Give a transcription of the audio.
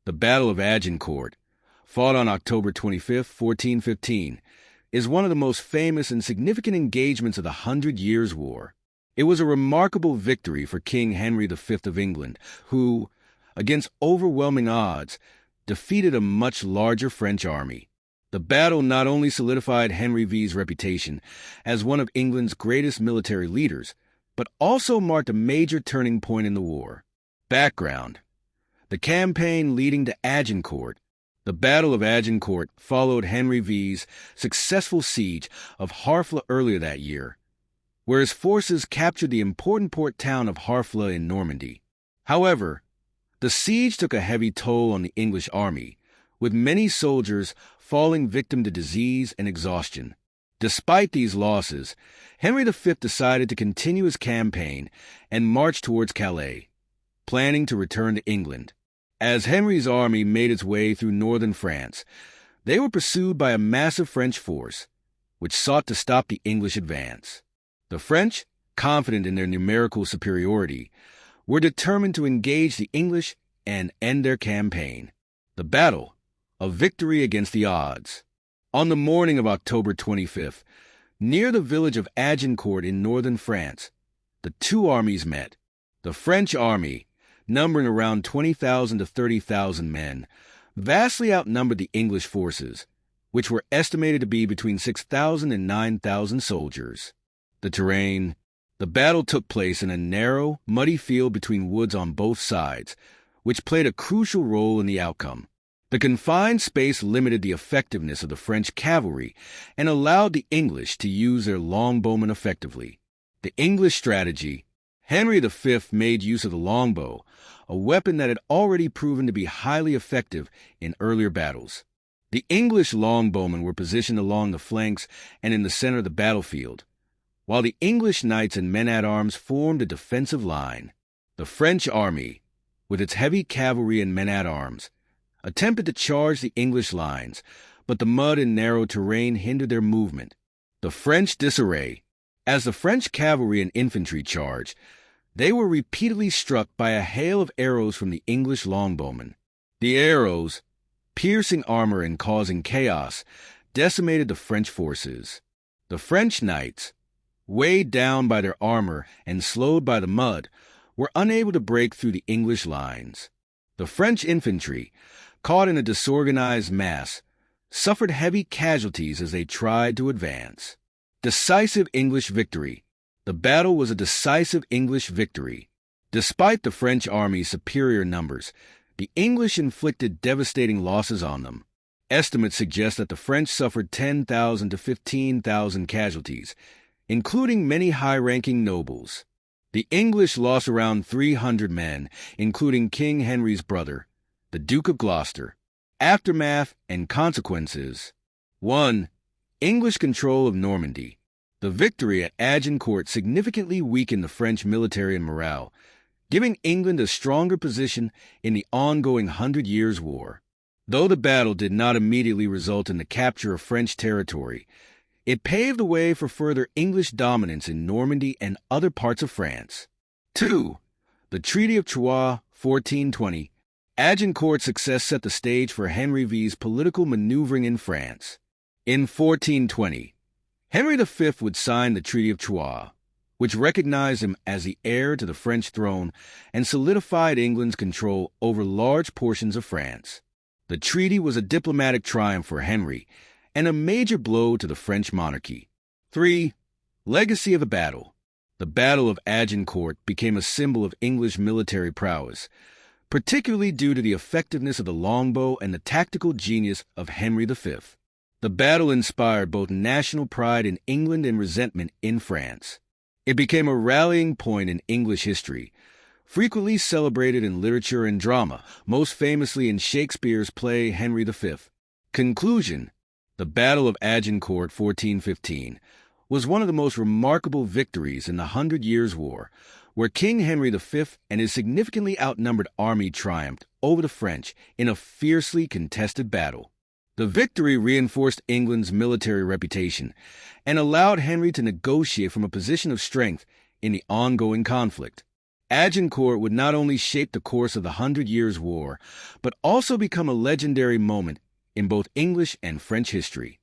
The Battle of Agincourt, fought on October 25, 1415, is one of the most famous and significant engagements of the Hundred Years' War. It was a remarkable victory for King Henry V of England, who, against overwhelming odds, defeated a much larger French army. The battle not only solidified Henry V's reputation as one of England's greatest military leaders, but also marked a major turning point in the war. Background: the campaign leading to Agincourt. The Battle of Agincourt followed Henry V's successful siege of Harfleur earlier that year, where his forces captured the important port town of Harfleur in Normandy. However, the siege took a heavy toll on the English army, with many soldiers falling victim to disease and exhaustion. Despite these losses, Henry V decided to continue his campaign and march towards Calais, planning to return to England. As Henry's army made its way through northern France, they were pursued by a massive French force, which sought to stop the English advance. The French, confident in their numerical superiority, were determined to engage the English and end their campaign. The battle, a victory against the odds. On the morning of October 25th, near the village of Agincourt in northern France, the two armies met. The French army, numbering around 20,000 to 30,000 men, vastly outnumbered the English forces, which were estimated to be between 6,000 and 9,000 soldiers. The terrain: the battle took place in a narrow, muddy field between woods on both sides, which played a crucial role in the outcome. The confined space limited the effectiveness of the French cavalry and allowed the English to use their longbowmen effectively. The English strategy: Henry V made use of the longbow, a weapon that had already proven to be highly effective in earlier battles. The English longbowmen were positioned along the flanks and in the center of the battlefield, while the English knights and men-at-arms formed a defensive line. The French army, with its heavy cavalry and men-at-arms, attempted to charge the English lines, but the mud and narrow terrain hindered their movement. The French disarray: as the French cavalry and infantry charged, they were repeatedly struck by a hail of arrows from the English longbowmen. The arrows, piercing armor and causing chaos, decimated the French forces. The French knights, weighed down by their armor and slowed by the mud, were unable to break through the English lines. The French infantry, caught in a disorganized mass, suffered heavy casualties as they tried to advance. Decisive English victory. The battle was a decisive English victory. Despite the French army's superior numbers, the English inflicted devastating losses on them. Estimates suggest that the French suffered 10,000 to 15,000 casualties, including many high-ranking nobles. The English lost around 300 men, including King Henry's brother, the Duke of Gloucester. Aftermath and consequences: 1. English control of Normandy. The victory at Agincourt significantly weakened the French military and morale, giving England a stronger position in the ongoing Hundred Years' War. Though the battle did not immediately result in the capture of French territory, it paved the way for further English dominance in Normandy and other parts of France. 2. The Treaty of Troyes, 1420. Agincourt's success set the stage for Henry V's political maneuvering in France. In 1420, Henry V would sign the Treaty of Troyes, which recognized him as the heir to the French throne and solidified England's control over large portions of France. The treaty was a diplomatic triumph for Henry and a major blow to the French monarchy. 3. Legacy of the battle. The Battle of Agincourt became a symbol of English military prowess, particularly due to the effectiveness of the longbow and the tactical genius of Henry V. The battle inspired both national pride in England and resentment in France. It became a rallying point in English history, frequently celebrated in literature and drama, most famously in Shakespeare's play Henry V. Conclusion: the Battle of Agincourt 1415 was one of the most remarkable victories in the Hundred Years' War, where King Henry V and his significantly outnumbered army triumphed over the French in a fiercely contested battle. The victory reinforced England's military reputation and allowed Henry to negotiate from a position of strength in the ongoing conflict. Agincourt would not only shape the course of the Hundred Years' War, but also become a legendary moment in both English and French history.